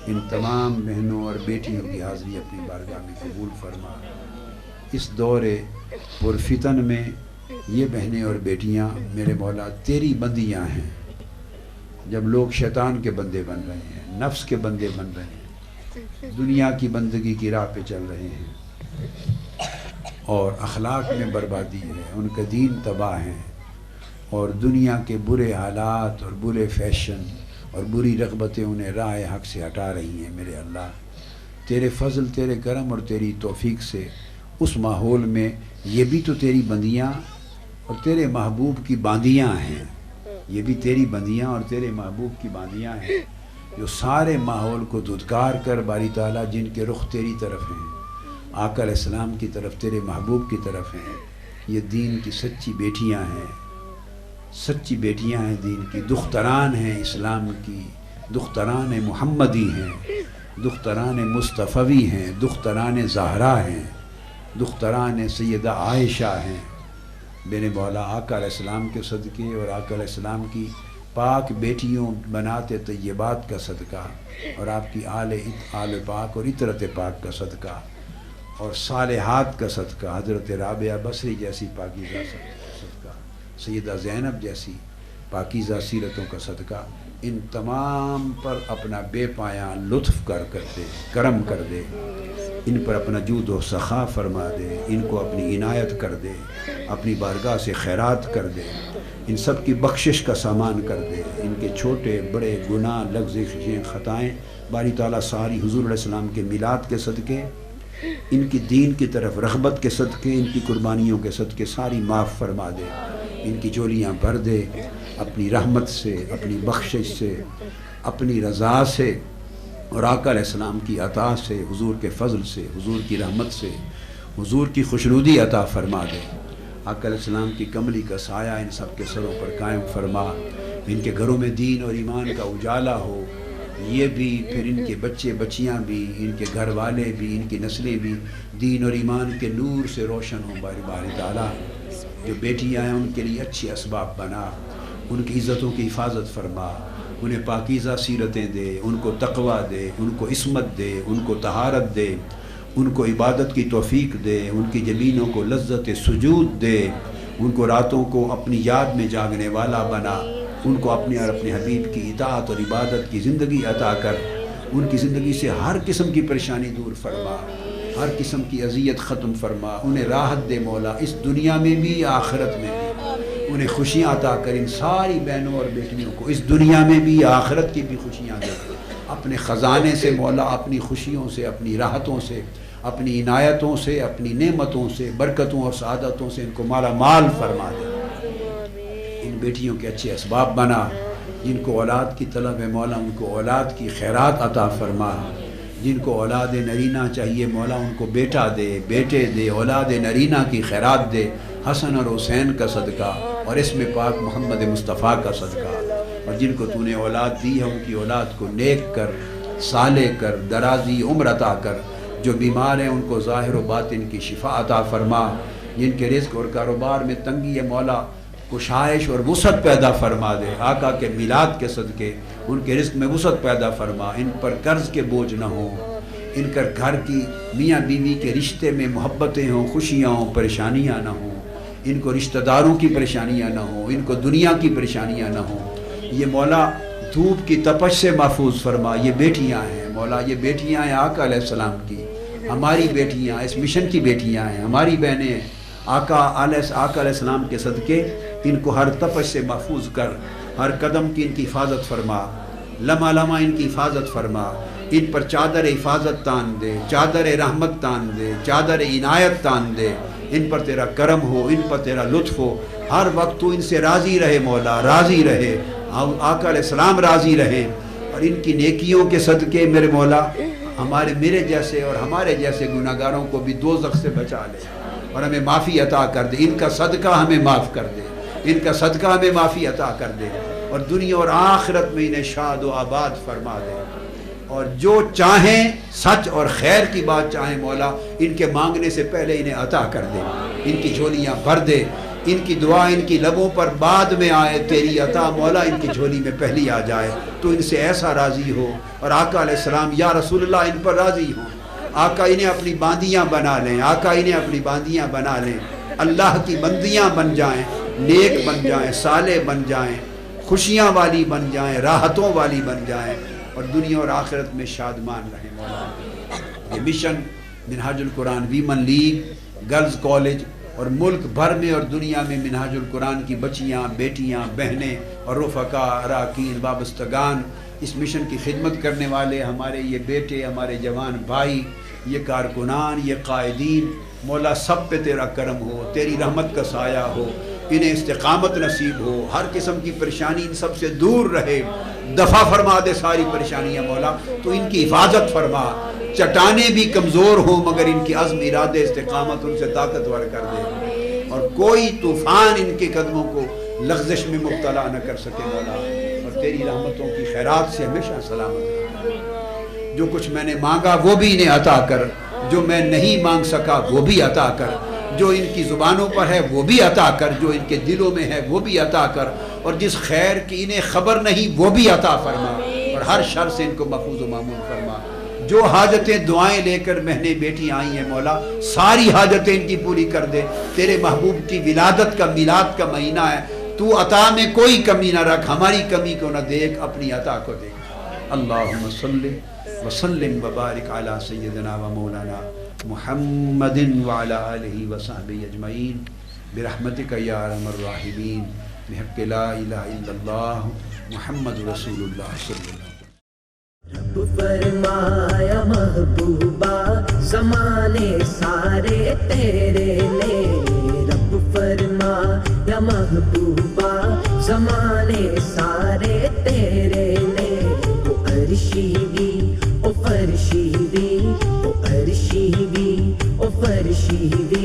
ان تمام بہنوں اور بیٹیوں کی حاضری اپنی بارگاہ میں قبول فرما۔ اس دور پرفتن میں یہ بہنیں اور بیٹیاں میرے مولا تیری بندیاں ہیں۔ جب لوگ شیطان کے بندے بن رہے ہیں، نفس کے بندے بن رہے ہیں، دنیا کی بندگی کی راہ پہ چل رہے ہیں، اور اخلاق میں بربادی ہے، ان کا دین تباہ ہے، اور دنیا کے برے حالات اور برے فیشن اور بری رغبتیں انہیں راہ حق سے ہٹا رہی ہیں۔ میرے اللہ، تیرے فضل، تیرے کرم اور تیری توفیق سے اس ماحول میں یہ بھی تو تیری بندیاں اور تیرے محبوب کی باندیاں ہیں، یہ بھی تیری بندیاں اور تیرے محبوب کی باندیاں ہیں، جو سارے ماحول کو دھتکار کر باری تعالیٰ جن کے رخ تیری طرف ہیں، آقا علیہ السلام کی طرف، تیرے محبوب کی طرف ہیں۔ یہ دین کی سچی بیٹیاں ہیں، سچی بیٹیاں ہیں دین کی، دختران ہیں اسلام کی، دختران محمدی ہیں، دختران مصطفی ہیں، دختران زہرا ہیں، دختران سیدہ عائشہ ہیں۔ میرے مولا آقا علیہ السلام کے صدقے اور آقا علیہ السلام کی پاک بیٹیوں بنات طیبات کا صدقہ، اور آپ کی آل پاک اور عطرت پاک کا صدقہ، اور صالحات کا صدقہ، حضرت رابعہ بصری جیسی پاکیزہ صدقہ، سیدہ زینب جیسی پاکیزہ سیرتوں کا صدقہ، ان تمام پر اپنا بے پایاں لطف کر دے، کرم کر دے، ان پر اپنا جود و سخا فرما دے، ان کو اپنی عنایت کر دے، اپنی بارگاہ سے خیرات کر دے، ان سب کی بخشش کا سامان کر دے، ان کے چھوٹے بڑے گناہ لغزشیں خطائیں باری تعالیٰ ساری حضور علیہ السلام کے میلاد کے صدقے، ان کی دین کی طرف رغبت کے صدقے، ان کی قربانیوں کے صدقے ساری معاف فرما دے، ان کی جولیاں بھر دے اپنی رحمت سے، اپنی بخشش سے، اپنی رضا سے، اور آقا علیہ السلام کی عطا سے، حضور کے فضل سے، حضور کی رحمت سے، حضور کی خوشنودی عطا فرما دے۔ آقا علیہ السلام کی کملی کا سایہ ان سب کے سروں پر قائم فرما، ان کے گھروں میں دین اور ایمان کا اجالا ہو، یہ بھی، پھر ان کے بچے بچیاں بھی، ان کے گھر والے بھی، ان کی نسلیں بھی دین اور ایمان کے نور سے روشن ہوں باری تعالیٰ۔ جو بیٹیاں ہیں ان کے لیے اچھی اسباب بنا، ان کی عزتوں کی حفاظت فرما، انہیں پاکیزہ سیرتیں دے، ان کو تقوی دے، ان کو عصمت دے، ان کو طہارت دے، ان کو عبادت کی توفیق دے، ان کی جبینوں کو لذت سجود دے، ان کو راتوں کو اپنی یاد میں جاگنے والا بنا، ان کو اپنے اور اپنے حبیب کی اطاعت اور عبادت کی زندگی عطا کر، ان کی زندگی سے ہر قسم کی پریشانی دور فرما، ہر قسم کی اذیت ختم فرما، انہیں راحت دے مولا، اس دنیا میں بھی آخرت میں بھی انہیں خوشیاں عطا کر، ان ساری بہنوں اور بیٹیوں کو اس دنیا میں بھی آخرت کی بھی خوشیاں دے، اپنے خزانے سے مولا، اپنی خوشیوں سے، اپنی راحتوں سے، اپنی عنایتوں سے، اپنی نعمتوں سے، برکتوں اور سعادتوں سے ان کو مالا مال فرما دے۔ ان بیٹیوں کے اچھے اسباب بنا، جن کو اولاد کی طلب ہے مولا ان کو اولاد کی خیرات عطا فرما، جن کو اولاد نرینہ چاہیے مولا ان کو بیٹا دے، بیٹے دے، اولاد نرینہ کی خیرات دے، حسن اور حسین کا صدقہ اور اسم پاک محمد مصطفیٰ کا صدقہ، اور جن کو تو نے اولاد دی ہے ان کی اولاد کو نیک کر، صالح کر، درازی عمر عطا کر، جو بیمار ہیں ان کو ظاہر و باطن کی شفا عطا فرما، جن کے رزق اور کاروبار میں تنگی ہے مولا کشائش اور وسعت پیدا فرما دے، آقا کے میلاد کے صدقے ان کے رزق میں وسعت پیدا فرما، ان پر قرض کے بوجھ نہ ہوں، ان کا گھر کی میاں بیوی کے رشتے میں محبتیں ہوں، خوشیاں ہوں، پریشانیاں نہ ہوں، ان کو رشتہ داروں کی پریشانیاں نہ ہوں، ان کو دنیا کی پریشانیاں نہ ہوں۔ یہ مولا دھوپ کی تپش سے محفوظ فرما، یہ بیٹیاں ہیں مولا، یہ بیٹیاں ہیں آقا علیہ السلام کی، ہماری بیٹیاں اس مشن کی بیٹیاں ہیں، ہماری بہنیں ہیں، آقا علیہ السلام کے صدقے ان کو ہر تپش سے محفوظ کر، ہر قدم کی ان کی حفاظت فرما، لمحہ لمحہ ان کی حفاظت فرما، ان پر چادر حفاظت تان دے، چادر رحمت تان دے، چادر عنایت تان دے، ان پر تیرا کرم ہو، ان پر تیرا لطف ہو، ہر وقت تو ان سے راضی رہے مولا، راضی رہے، آقا علیہ السلام راضی رہے، اور ان کی نیکیوں کے صدقے میرے مولا میرے جیسے اور ہمارے جیسے گناہگاروں کو بھی دوزخ سے بچا لے اور ہمیں معافی عطا کر دے، ان کا صدقہ ہمیں معاف کر دے، ان کا صدقہ ہمیں معافی عطا کر دے، اور دنیا اور آخرت میں انہیں شاد و آباد فرما دے، اور جو چاہیں سچ اور خیر کی بات چاہیں مولا ان کے مانگنے سے پہلے انہیں عطا کر دے، ان کی جھولیاں بھر دے، ان کی دعا ان کی لبوں پر بعد میں آئے، تیری عطا مولا ان کی جھولی میں پہلی آ جائے، تو ان سے ایسا راضی ہو، اور آقا علیہ السلام یا رسول اللہ ان پر راضی ہوں، آقا انہیں اپنی باندیاں بنا لیں، آقا انہیں اپنی باندیاں بنا لیں، اللہ کی بندیاں بن جائیں، نیک بن جائیں، صالح بن جائیں، خوشیاں والی بن جائیں، راحتوں والی بن جائیں، اور دنیا اور آخرت میں شادمان رہیں مولا۔ یہ مشن منہاج القرآن ویمن لیگ گرلز کالج اور ملک بھر میں اور دنیا میں منہاج القرآن کی بچیاں، بیٹیاں، بہنیں اور رفقا، اراکین، وابستگان، اس مشن کی خدمت کرنے والے ہمارے یہ بیٹے، ہمارے جوان بھائی، یہ کارکنان، یہ قائدین، مولا سب پہ تیرا کرم ہو، تیری رحمت کا سایہ ہو، انہیں استقامت نصیب ہو، ہر قسم کی پریشانی ان سب سے دور رہے، دفع فرما دے ساری پریشانیاں مولا، تو ان کی حفاظت فرما، چٹانیں بھی کمزور ہوں مگر ان کی عزم، ارادے، استقامت ان سے طاقتور کر دے، اور کوئی طوفان ان کے قدموں کو لغزش میں مبتلا نہ کر سکے مولا، اور تیری رحمتوں کی خیرات سے ہمیشہ سلامت رکھ۔ جو کچھ میں نے مانگا وہ بھی انہیں عطا کر، جو میں نہیں مانگ سکا وہ بھی عطا کر، جو ان کی زبانوں پر ہے وہ بھی عطا کر، جو ان کے دلوں میں ہے وہ بھی عطا کر، اور جس خیر کی انہیں خبر نہیں وہ بھی عطا فرما، اور ہر شر سے ان کو محفوظ و مامون فرما۔ جو حاجتیں دعائیں لے کر بہنیں بیٹی آئی ہیں مولا ساری حاجتیں ان کی پوری کر دے، تیرے محبوب کی ولادت کا میلاد کا مہینہ ہے، تو عطا میں کوئی کمی نہ رکھ، ہماری کمی کو نہ دیکھ، اپنی عطا کو دیکھ۔ اللہم صلی وسلم وبارک علی سیدنا و مولانا محمد وعلی آلہ وصحبہ اجمعین برحمتک یا ارحم الراحمین بحق لا الہ الا اللہ محمد رسول اللہ صلی اللہ علیہ وسلم۔ رب فرمایا محبوبہ زمانے سارے تیرے نے، رب فرمایا محبوبہ زمانے سارے تیرے نے، وہ عرشی بھی او فرشی بھی، او عرشی بھی او فرشی بھی،